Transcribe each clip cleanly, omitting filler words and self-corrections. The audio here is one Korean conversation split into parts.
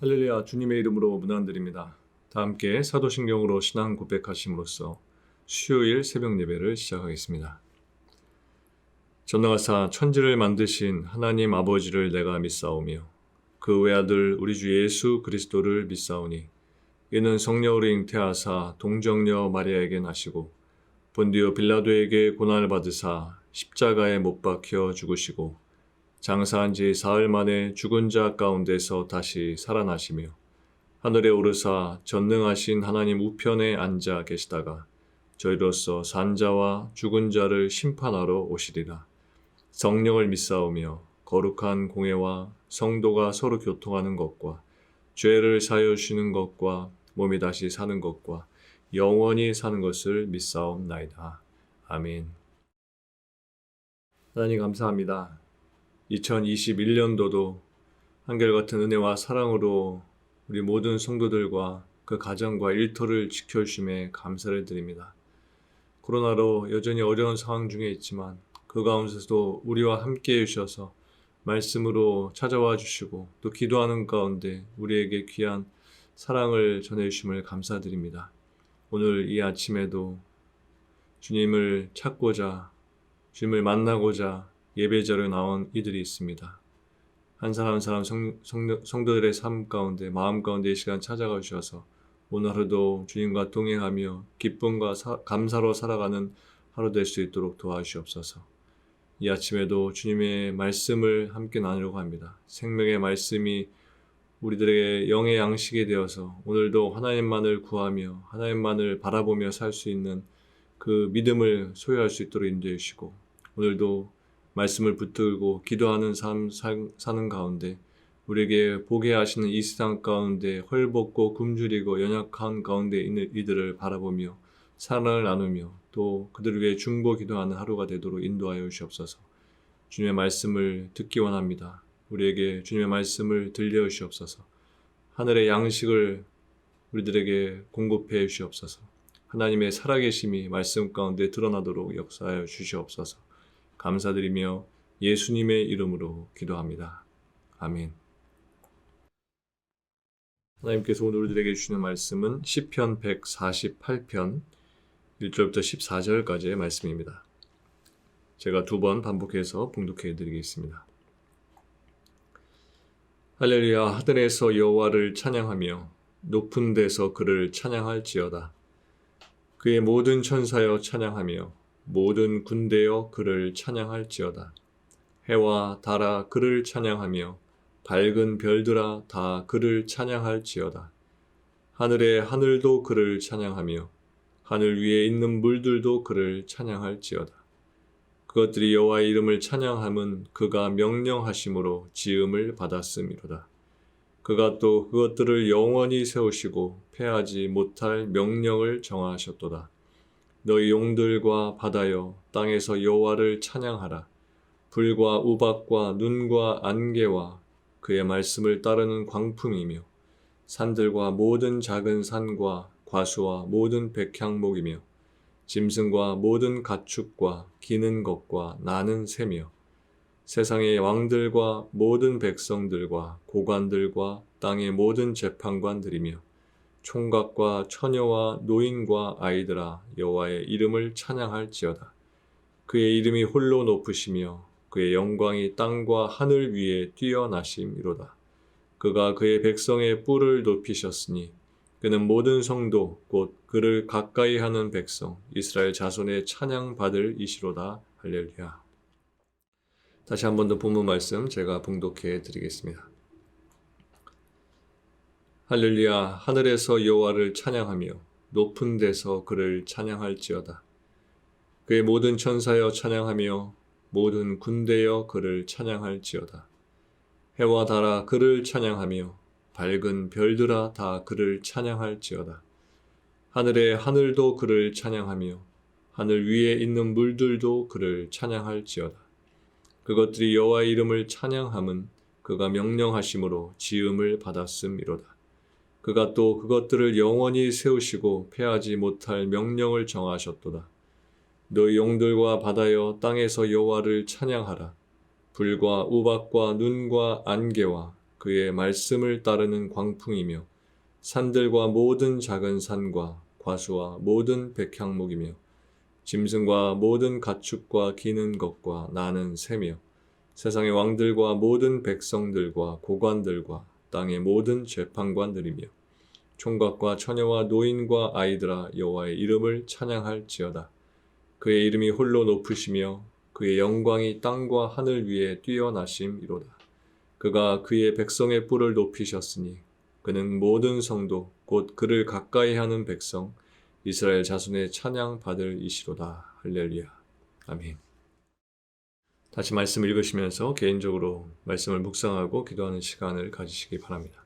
할렐루야, 주님의 이름으로 문안드립니다. 다 함께 사도신경으로 신앙 고백하심으로써 수요일 새벽 예배를 시작하겠습니다. 전능하사 천지를 만드신 하나님 아버지를 내가 믿사오며 그 외아들 우리 주 예수 그리스도를 믿사오니 이는 성령으로 잉태하사 동정녀 마리아에게 나시고 본디오 빌라도에게 고난을 받으사 십자가에 못 박혀 죽으시고 장사한 지 사흘 만에 죽은 자 가운데서 다시 살아나시며 하늘에 오르사 전능하신 하나님 우편에 앉아 계시다가 저희로서 산 자와 죽은 자를 심판하러 오시리라. 성령을 믿사오며 거룩한 공회와 성도가 서로 교통하는 것과 죄를 사하여 주시는 것과 몸이 다시 사는 것과 영원히 사는 것을 믿사옵나이다. 아멘. 하나님 감사합니다. 2021년도도 한결같은 은혜와 사랑으로 우리 모든 성도들과 그 가정과 일터를 지켜주심에 감사를 드립니다. 코로나로 여전히 어려운 상황 중에 있지만 그 가운데서도 우리와 함께 해주셔서 말씀으로 찾아와 주시고 또 기도하는 가운데 우리에게 귀한 사랑을 전해주심을 감사드립니다. 오늘 이 아침에도 주님을 찾고자 주님을 만나고자 예배자로 나온 이들이 있습니다. 한 사람 한 사람 성도들의 삶 가운데 마음 가운데 이 시간 찾아가 주셔서 오늘 하루도 주님과 동행하며 기쁨과 감사로 살아가는 하루 될 수 있도록 도와주시옵소서. 이 아침에도 주님의 말씀을 함께 나누려고 합니다. 생명의 말씀이 우리들에게 영의 양식이 되어서 오늘도 하나님만을 구하며 하나님만을 바라보며 살 수 있는 그 믿음을 소유할 수 있도록 인도해 주시고 오늘도 말씀을 붙들고 기도하는 삶 사는 가운데 우리에게 보게 하시는 이 세상 가운데 헐벗고 굶주리고 연약한 가운데 있는 이들을 바라보며 사랑을 나누며 또 그들을 위해 중보 기도하는 하루가 되도록 인도하여 주시옵소서. 주님의 말씀을 듣기 원합니다. 우리에게 주님의 말씀을 들려 주시옵소서. 하늘의 양식을 우리들에게 공급해 주시옵소서. 하나님의 살아계심이 말씀 가운데 드러나도록 역사하여 주시옵소서. 감사드리며 예수님의 이름으로 기도합니다. 아멘. 하나님께서 오늘 우리들에게 주시는 말씀은 시편 148편 1절부터 14절까지의 말씀입니다. 제가 2번 반복해서 봉독해 드리겠습니다. 할렐루야, 하늘에서 여호와를 찬양하며 높은 데서 그를 찬양할지어다. 그의 모든 천사여 찬양하며 모든 군대여 그를 찬양할지어다. 해와 달아 그를 찬양하며 밝은 별들아 다 그를 찬양할지어다. 하늘의 하늘도 그를 찬양하며 하늘 위에 있는 물들도 그를 찬양할지어다. 그것들이 여호와의 이름을 찬양함은 그가 명령하심으로 지음을 받았음이로다. 그가 또 그것들을 영원히 세우시고 패하지 못할 명령을 정하셨도다. 너희 용들과 바다여 땅에서 여호와를 찬양하라. 불과 우박과 눈과 안개와 그의 말씀을 따르는 광풍이며 산들과 모든 작은 산과 과수와 모든 백향목이며 짐승과 모든 가축과 기는 것과 나는 새며 세상의 왕들과 모든 백성들과 고관들과 땅의 모든 재판관들이며 총각과 처녀와 노인과 아이들아 여호와의 이름을 찬양할지어다. 그의 이름이 홀로 높으시며 그의 영광이 땅과 하늘 위에 뛰어나심이로다. 그가 그의 백성의 뿔을 높이셨으니 그는 모든 성도 곧 그를 가까이 하는 백성 이스라엘 자손의 찬양받을 이시로다. 할렐루야. 다시 한 번 더 본문 말씀 제가 봉독해 드리겠습니다. 할렐루야, 하늘에서 여호와를 찬양하며 높은 데서 그를 찬양할지어다. 그의 모든 천사여 찬양하며 모든 군대여 그를 찬양할지어다. 해와 달아 그를 찬양하며 밝은 별들아 다 그를 찬양할지어다. 하늘의 하늘도 그를 찬양하며 하늘 위에 있는 물들도 그를 찬양할지어다. 그것들이 여호와의 이름을 찬양함은 그가 명령하심으로 지음을 받았음이로다. 그가 또 그것들을 영원히 세우시고 패하지 못할 명령을 정하셨도다. 너희 용들과 바다여 땅에서 여호와를 찬양하라. 불과 우박과 눈과 안개와 그의 말씀을 따르는 광풍이며 산들과 모든 작은 산과 과수와 모든 백향목이며 짐승과 모든 가축과 기는 것과 나는 새며 세상의 왕들과 모든 백성들과 고관들과 땅의 모든 재판관들이며 총각과 처녀와 노인과 아이들아 여호와의 이름을 찬양할지어다. 그의 이름이 홀로 높으시며 그의 영광이 땅과 하늘 위에 뛰어나심이로다. 그가 그의 백성의 뿔을 높이셨으니 그는 모든 성도 곧 그를 가까이 하는 백성 이스라엘 자손의 찬양 받을 이시로다. 할렐루야. 아멘. 다시 말씀 읽으시면서 개인적으로 말씀을 묵상하고 기도하는 시간을 가지시기 바랍니다.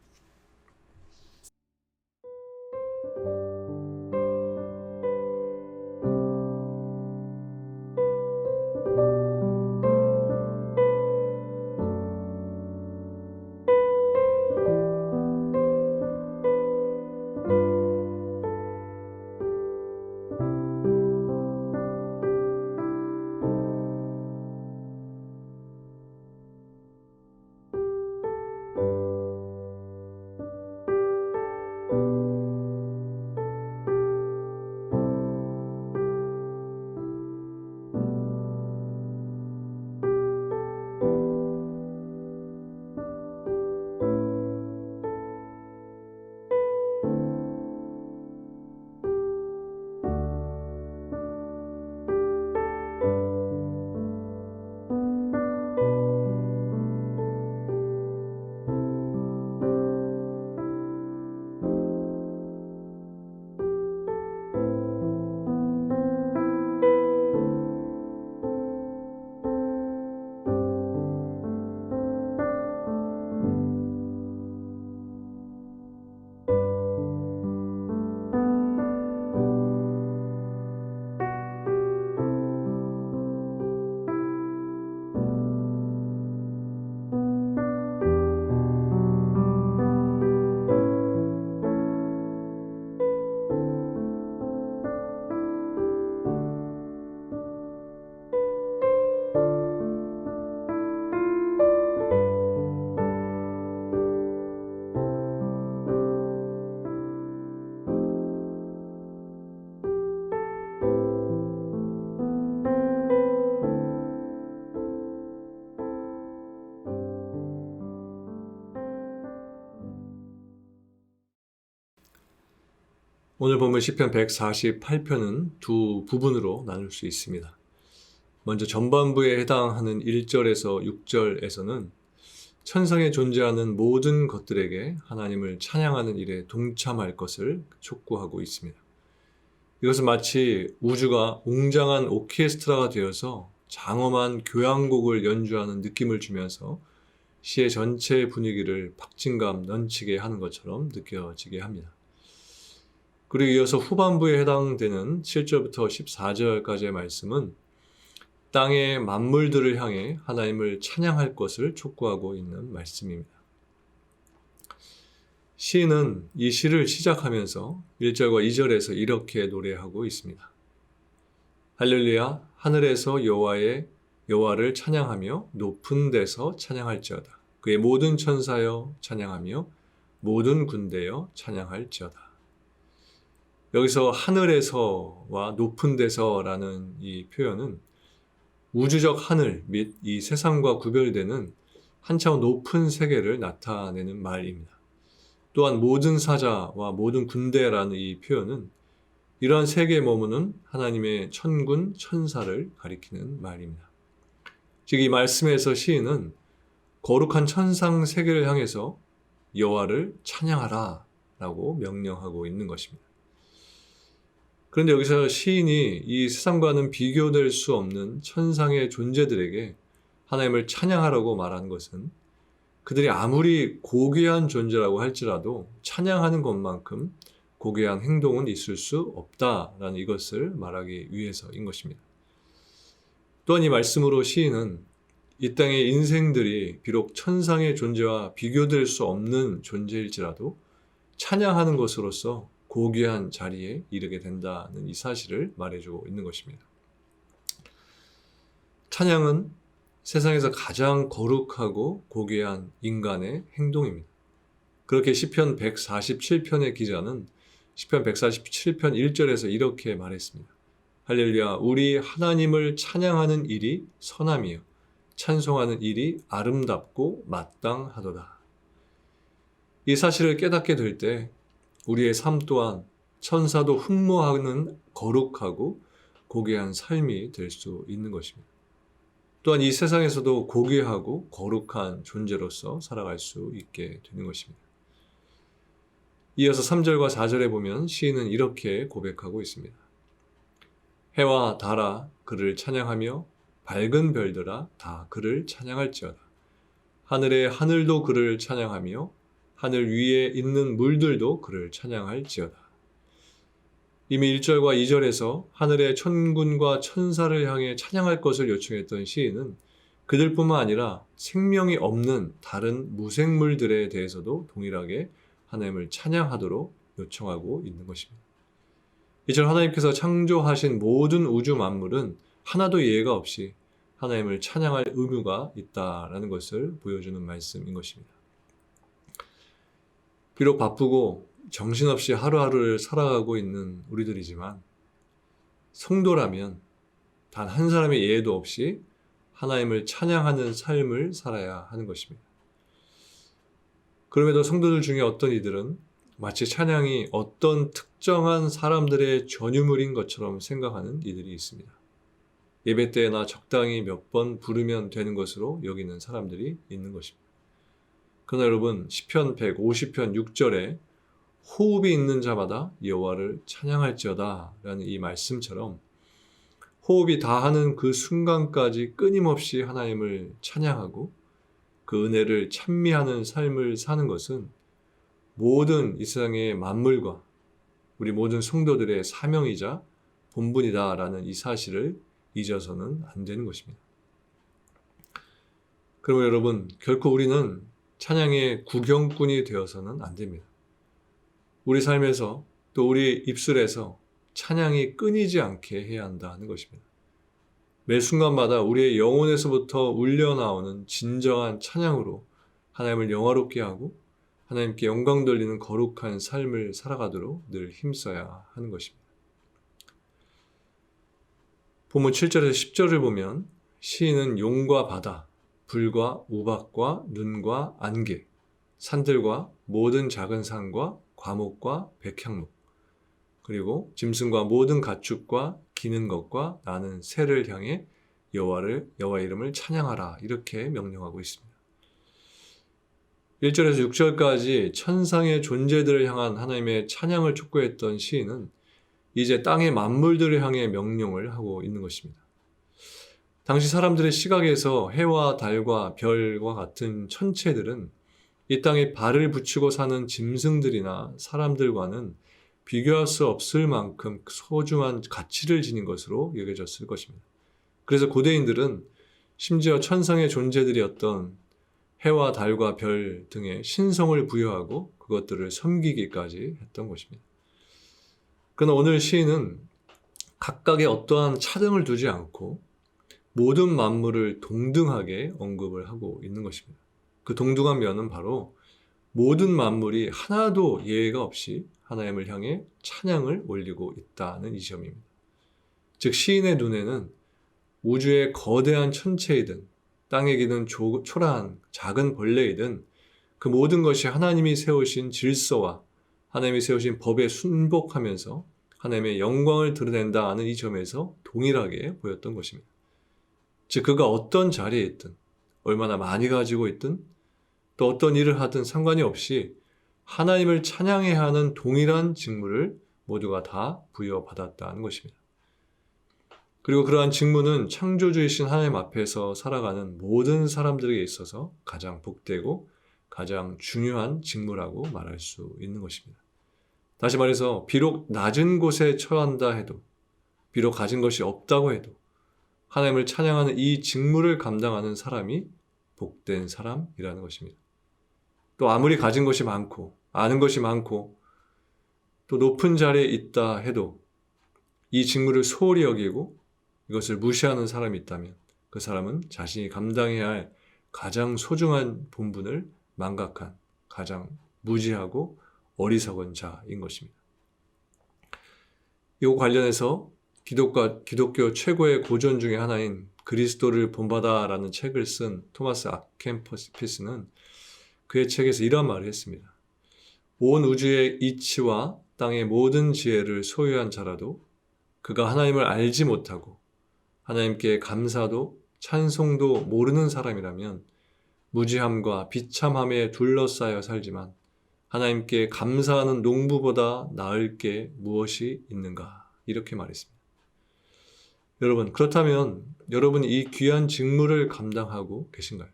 오늘 보면 시편 148편은 두 부분으로 나눌 수 있습니다. 먼저 전반부에 해당하는 1절에서 6절에서는 천상에 존재하는 모든 것들에게 하나님을 찬양하는 일에 동참할 것을 촉구하고 있습니다. 이것은 마치 우주가 웅장한 오케스트라가 되어서 장엄한 교향곡을 연주하는 느낌을 주면서 시의 전체 분위기를 박진감 넘치게 하는 것처럼 느껴지게 합니다. 그리고 이어서 후반부에 해당되는 7절부터 14절까지의 말씀은 땅의 만물들을 향해 하나님을 찬양할 것을 촉구하고 있는 말씀입니다. 시인은 이 시를 시작하면서 1절과 2절에서 이렇게 노래하고 있습니다. 할렐루야, 하늘에서 여호와를 찬양하며 높은 데서 찬양할지어다. 그의 모든 천사여 찬양하며 모든 군대여 찬양할지어다. 여기서 하늘에서와 높은 데서라는 이 표현은 우주적 하늘 및 이 세상과 구별되는 한차원 높은 세계를 나타내는 말입니다. 또한 모든 사자와 모든 군대라는 이 표현은 이러한 세계에 머무는 하나님의 천군 천사를 가리키는 말입니다. 즉 이 말씀에서 시인은 거룩한 천상 세계를 향해서 여호와를 찬양하라 라고 명령하고 있는 것입니다. 그런데 여기서 시인이 이 세상과는 비교될 수 없는 천상의 존재들에게 하나님을 찬양하라고 말하는 것은 그들이 아무리 고귀한 존재라고 할지라도 찬양하는 것만큼 고귀한 행동은 있을 수 없다라는 이것을 말하기 위해서인 것입니다. 또한 이 말씀으로 시인은 이 땅의 인생들이 비록 천상의 존재와 비교될 수 없는 존재일지라도 찬양하는 것으로서 고귀한 자리에 이르게 된다는 이 사실을 말해주고 있는 것입니다. 찬양은 세상에서 가장 거룩하고 고귀한 인간의 행동입니다. 그렇게 시편 147편의 기자는 시편 147편 1절에서 이렇게 말했습니다. 할렐루야, 우리 하나님을 찬양하는 일이 선함이요 찬송하는 일이 아름답고 마땅하도다. 이 사실을 깨닫게 될 때 우리의 삶 또한 천사도 흠모하는 거룩하고 고귀한 삶이 될 수 있는 것입니다. 또한 이 세상에서도 고귀하고 거룩한 존재로서 살아갈 수 있게 되는 것입니다. 이어서 3절과 4절에 보면 시인은 이렇게 고백하고 있습니다. 해와 달아 그를 찬양하며 밝은 별들아 다 그를 찬양할지어다. 하늘의 하늘도 그를 찬양하며 하늘 위에 있는 물들도 그를 찬양할지어다. 이미 1절과 2절에서 하늘의 천군과 천사를 향해 찬양할 것을 요청했던 시인은 그들뿐만 아니라 생명이 없는 다른 무생물들에 대해서도 동일하게 하나님을 찬양하도록 요청하고 있는 것입니다. 이처럼 하나님께서 창조하신 모든 우주 만물은 하나도 예외가 없이 하나님을 찬양할 의무가 있다라는 것을 보여주는 말씀인 것입니다. 비록 바쁘고 정신없이 하루하루를 살아가고 있는 우리들이지만 성도라면 단 한 사람의 예외도 없이 하나님을 찬양하는 삶을 살아야 하는 것입니다. 그럼에도 성도들 중에 어떤 이들은 마치 찬양이 어떤 특정한 사람들의 전유물인 것처럼 생각하는 이들이 있습니다. 예배 때나 적당히 몇 번 부르면 되는 것으로 여기는 사람들이 있는 것입니다. 그러나 여러분, 시편 150편 6절에 호흡이 있는 자마다 여호와를 찬양할지어다 라는 이 말씀처럼 호흡이 다하는 그 순간까지 끊임없이 하나님을 찬양하고 그 은혜를 찬미하는 삶을 사는 것은 모든 이 세상의 만물과 우리 모든 성도들의 사명이자 본분이다라는 이 사실을 잊어서는 안 되는 것입니다. 그러면 여러분, 결코 우리는 찬양의 구경꾼이 되어서는 안 됩니다. 우리 삶에서 또 우리 입술에서 찬양이 끊이지 않게 해야 한다는 것입니다. 매 순간마다 우리의 영혼에서부터 울려나오는 진정한 찬양으로 하나님을 영화롭게 하고 하나님께 영광 돌리는 거룩한 삶을 살아가도록 늘 힘써야 하는 것입니다. 본문 7절에서 10절을 보면 시인은 용과 바다, 불과 우박과 눈과 안개, 산들과 모든 작은 산과 과목과 백향목, 그리고 짐승과 모든 가축과 기는 것과 나는 새를 향해 여호와의 이름을 찬양하라 이렇게 명령하고 있습니다. 1절에서 6절까지 천상의 존재들을 향한 하나님의 찬양을 촉구했던 시인은 이제 땅의 만물들을 향해 명령을 하고 있는 것입니다. 당시 사람들의 시각에서 해와 달과 별과 같은 천체들은 이 땅에 발을 붙이고 사는 짐승들이나 사람들과는 비교할 수 없을 만큼 소중한 가치를 지닌 것으로 여겨졌을 것입니다. 그래서 고대인들은 심지어 천상의 존재들이었던 해와 달과 별 등의 신성을 부여하고 그것들을 섬기기까지 했던 것입니다. 그러나 오늘 시인은 각각의 어떠한 차등을 두지 않고 모든 만물을 동등하게 언급을 하고 있는 것입니다. 그 동등한 면은 바로 모든 만물이 하나도 예외가 없이 하나님을 향해 찬양을 올리고 있다는 이 점입니다. 즉 시인의 눈에는 우주의 거대한 천체이든 땅에 기는 초라한 작은 벌레이든 그 모든 것이 하나님이 세우신 질서와 하나님이 세우신 법에 순복하면서 하나님의 영광을 드러낸다는 이 점에서 동일하게 보였던 것입니다. 즉 그가 어떤 자리에 있든 얼마나 많이 가지고 있든 또 어떤 일을 하든 상관이 없이 하나님을 찬양해야 하는 동일한 직무를 모두가 다 부여받았다는 것입니다. 그리고 그러한 직무는 창조주이신 하나님 앞에서 살아가는 모든 사람들에게 있어서 가장 복되고 가장 중요한 직무라고 말할 수 있는 것입니다. 다시 말해서 비록 낮은 곳에 처한다 해도 비록 가진 것이 없다고 해도 하나님을 찬양하는 이 직무를 감당하는 사람이 복된 사람이라는 것입니다. 또 아무리 가진 것이 많고 아는 것이 많고 또 높은 자리에 있다 해도 이 직무를 소홀히 여기고 이것을 무시하는 사람이 있다면 그 사람은 자신이 감당해야 할 가장 소중한 본분을 망각한 가장 무지하고 어리석은 자인 것입니다. 이와 관련해서 기독교 최고의 고전 중에 하나인 그리스도를 본받아라는 책을 쓴 토마스 아켄피스는 그의 책에서 이런 말을 했습니다. 온 우주의 이치와 땅의 모든 지혜를 소유한 자라도 그가 하나님을 알지 못하고 하나님께 감사도 찬송도 모르는 사람이라면 무지함과 비참함에 둘러싸여 살지만 하나님께 감사하는 농부보다 나을 게 무엇이 있는가? 이렇게 말했습니다. 여러분, 그렇다면 여러분이 이 귀한 직무를 감당하고 계신가요?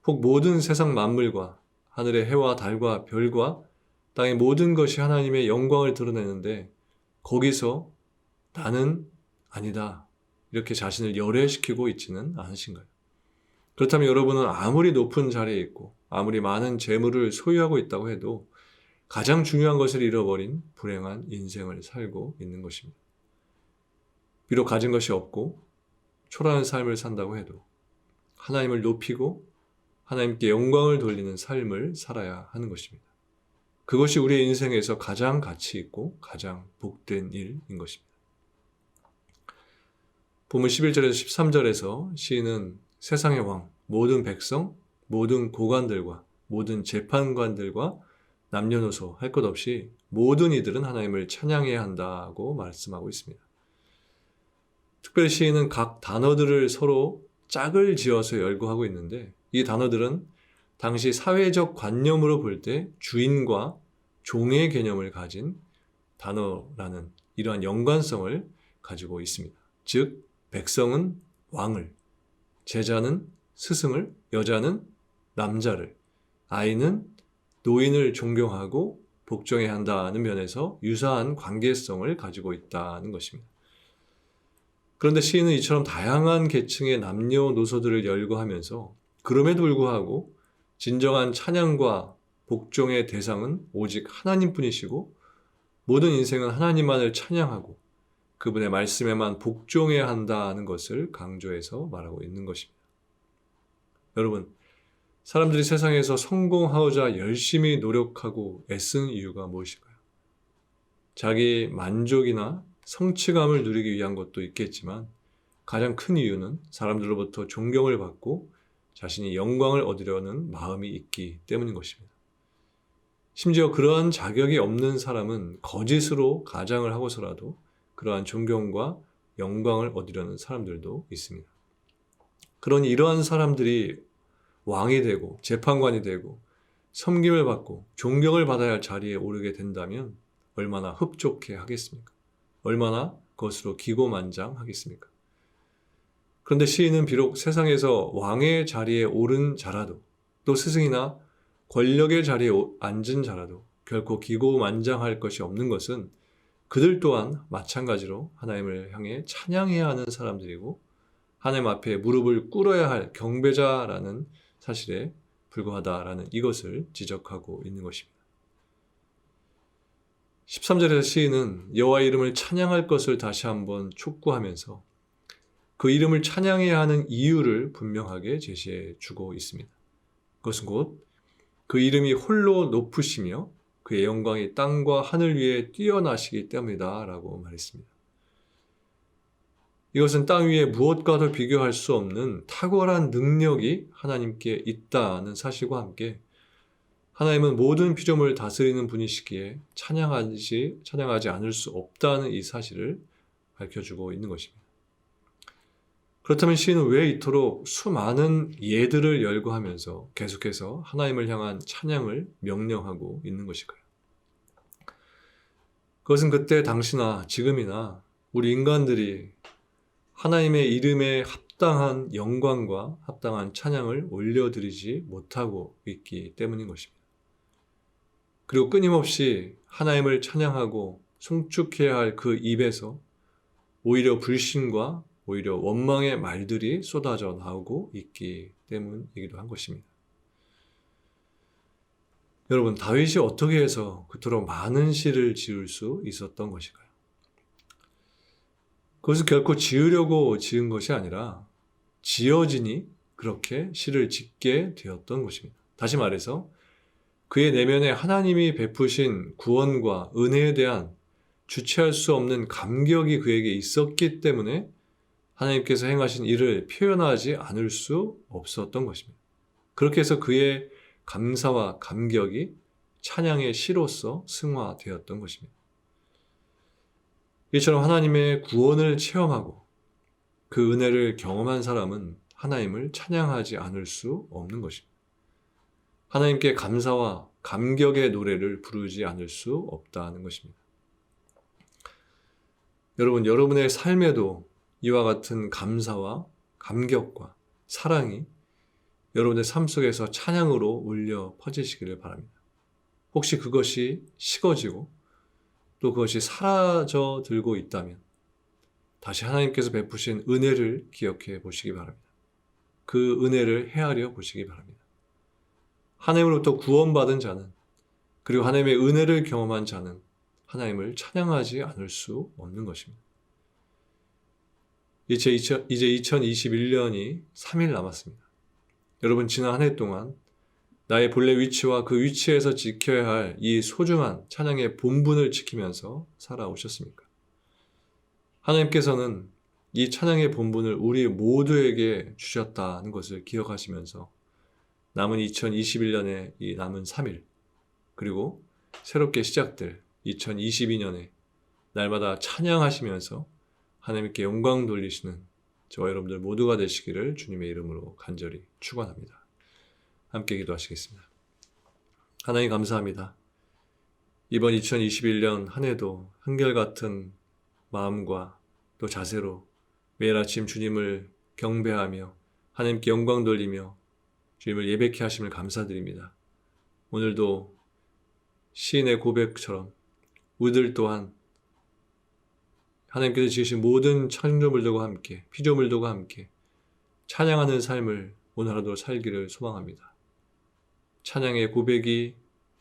혹 모든 세상 만물과 하늘의 해와 달과 별과 땅의 모든 것이 하나님의 영광을 드러내는데 거기서 나는 아니다. 이렇게 자신을 열애시키고 있지는 않으신가요? 그렇다면 여러분은 아무리 높은 자리에 있고 아무리 많은 재물을 소유하고 있다고 해도 가장 중요한 것을 잃어버린 불행한 인생을 살고 있는 것입니다. 비록 가진 것이 없고 초라한 삶을 산다고 해도 하나님을 높이고 하나님께 영광을 돌리는 삶을 살아야 하는 것입니다. 그것이 우리의 인생에서 가장 가치 있고 가장 복된 일인 것입니다. 본문 11절에서 13절에서 시인은 세상의 왕, 모든 백성, 모든 고관들과 모든 재판관들과 남녀노소 할 것 없이 모든 이들은 하나님을 찬양해야 한다고 말씀하고 있습니다. 특별히 시인은 각 단어들을 서로 짝을 지어서 열거하고 있는데 이 단어들은 당시 사회적 관념으로 볼 때 주인과 종의 개념을 가진 단어라는 이러한 연관성을 가지고 있습니다. 즉, 백성은 왕을, 제자는 스승을, 여자는 남자를, 아이는 노인을 존경하고 복종해야 한다는 면에서 유사한 관계성을 가지고 있다는 것입니다. 그런데 시인은 이처럼 다양한 계층의 남녀노소들을 열거하면서 그럼에도 불구하고 진정한 찬양과 복종의 대상은 오직 하나님뿐이시고 모든 인생은 하나님만을 찬양하고 그분의 말씀에만 복종해야 한다는 것을 강조해서 말하고 있는 것입니다. 여러분, 사람들이 세상에서 성공하고자 열심히 노력하고 애쓰는 이유가 무엇일까요? 자기 만족이나 성취감을 누리기 위한 것도 있겠지만 가장 큰 이유는 사람들로부터 존경을 받고 자신이 영광을 얻으려는 마음이 있기 때문인 것입니다. 심지어 그러한 자격이 없는 사람은 거짓으로 가장을 하고서라도 그러한 존경과 영광을 얻으려는 사람들도 있습니다. 그러니 이러한 사람들이 왕이 되고 재판관이 되고 섬김을 받고 존경을 받아야 할 자리에 오르게 된다면 얼마나 흡족해 하겠습니까? 얼마나 그것으로 기고만장하겠습니까? 그런데 시인은 비록 세상에서 왕의 자리에 오른 자라도 또 스승이나 권력의 자리에 앉은 자라도 결코 기고만장할 것이 없는 것은 그들 또한 마찬가지로 하나님을 향해 찬양해야 하는 사람들이고 하나님 앞에 무릎을 꿇어야 할 경배자라는 사실에 불과하다라는 이것을 지적하고 있는 것입니다. 13절에서 시인은 여호와 이름을 찬양할 것을 다시 한번 촉구하면서 그 이름을 찬양해야 하는 이유를 분명하게 제시해 주고 있습니다. 그것은 곧 그 이름이 홀로 높으시며 그의 영광이 땅과 하늘 위에 뛰어나시기 때문이다 라고 말했습니다. 이것은 땅 위에 무엇과도 비교할 수 없는 탁월한 능력이 하나님께 있다는 사실과 함께 하나님은 모든 피조물을 다스리는 분이시기에 찬양하지 않을 수 없다는 이 사실을 밝혀주고 있는 것입니다. 그렇다면 시인은 왜 이토록 수많은 예들을 열거하면서 계속해서 하나님을 향한 찬양을 명령하고 있는 것일까요? 그것은 그때 당시나 지금이나 우리 인간들이 하나님의 이름에 합당한 영광과 합당한 찬양을 올려드리지 못하고 있기 때문인 것입니다. 그리고 끊임없이 하나님을 찬양하고 송축해야 할 그 입에서 오히려 불신과 오히려 원망의 말들이 쏟아져 나오고 있기 때문이기도 한 것입니다. 여러분, 다윗이 어떻게 해서 그토록 많은 시를 지을 수 있었던 것일까요? 그것은 결코 지으려고 지은 것이 아니라 지어지니 그렇게 시를 짓게 되었던 것입니다. 다시 말해서 그의 내면에 하나님이 베푸신 구원과 은혜에 대한 주체할 수 없는 감격이 그에게 있었기 때문에 하나님께서 행하신 일을 표현하지 않을 수 없었던 것입니다. 그렇게 해서 그의 감사와 감격이 찬양의 시로서 승화되었던 것입니다. 이처럼 하나님의 구원을 체험하고 그 은혜를 경험한 사람은 하나님을 찬양하지 않을 수 없는 것입니다. 하나님께 감사와 감격의 노래를 부르지 않을 수 없다는 것입니다. 여러분, 여러분의 삶에도 이와 같은 감사와 감격과 사랑이 여러분의 삶 속에서 찬양으로 울려 퍼지시기를 바랍니다. 혹시 그것이 식어지고 또 그것이 사라져 들고 있다면 다시 하나님께서 베푸신 은혜를 기억해 보시기 바랍니다. 그 은혜를 헤아려 보시기 바랍니다. 하나님으로부터 구원받은 자는, 그리고 하나님의 은혜를 경험한 자는 하나님을 찬양하지 않을 수 없는 것입니다. 이제 2021년이 3일 남았습니다. 여러분, 지난 한 해 동안 나의 본래 위치와 그 위치에서 지켜야 할 이 소중한 찬양의 본분을 지키면서 살아오셨습니까? 하나님께서는 이 찬양의 본분을 우리 모두에게 주셨다는 것을 기억하시면서 남은 2021년의 이 남은 3일, 그리고 새롭게 시작될 2022년에 날마다 찬양하시면서 하나님께 영광 돌리시는 저와 여러분들 모두가 되시기를 주님의 이름으로 간절히 축원합니다. 함께 기도하시겠습니다. 하나님, 감사합니다. 이번 2021년 한 해도 한결같은 마음과 또 자세로 매일 아침 주님을 경배하며 하나님께 영광 돌리며 주님을 예배케 하심을 감사드립니다. 오늘도 시인의 고백처럼 우리들 또한 하나님께서 지으신 모든 창조물들과 함께, 피조물들과 함께 찬양하는 삶을 오늘 하루도 살기를 소망합니다. 찬양의 고백이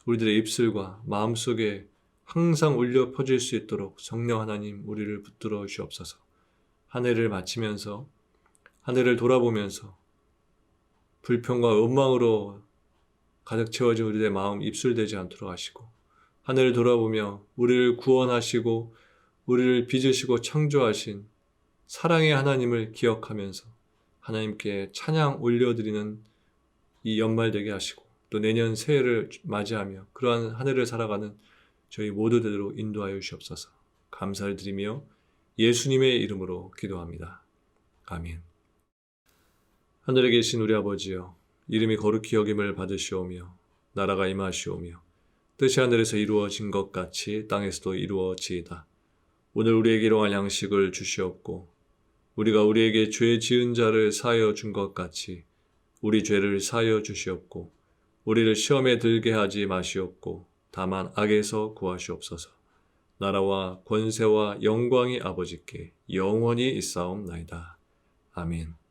우리들의 입술과 마음속에 항상 울려 퍼질 수 있도록 성령 하나님, 우리를 붙들어 주옵소서. 한 해를 마치면서, 한 해를 돌아보면서 불평과 원망으로 가득 채워진 우리의 마음 입술되지 않도록 하시고, 한 해를 돌아보며 우리를 구원하시고 우리를 빚으시고 창조하신 사랑의 하나님을 기억하면서 하나님께 찬양 올려드리는 이 연말 되게 하시고, 또 내년 새해를 맞이하며 그러한 한 해를 살아가는 저희 모두대로 인도하여 주시옵소서. 감사를 드리며 예수님의 이름으로 기도합니다. 아멘. 하늘에 계신 우리 아버지여, 이름이 거룩히 여김을 받으시오며 나라가 임하시오며 뜻이 하늘에서 이루어진 것 같이 땅에서도 이루어지이다. 오늘 우리에게 일용할 양식을 주시옵고 우리가 우리에게 죄 지은 자를 사하여 준 것 같이 우리 죄를 사하여 주시옵고 우리를 시험에 들게 하지 마시옵고 다만 악에서 구하시옵소서. 나라와 권세와 영광이 아버지께 영원히 있사옵나이다. 아멘.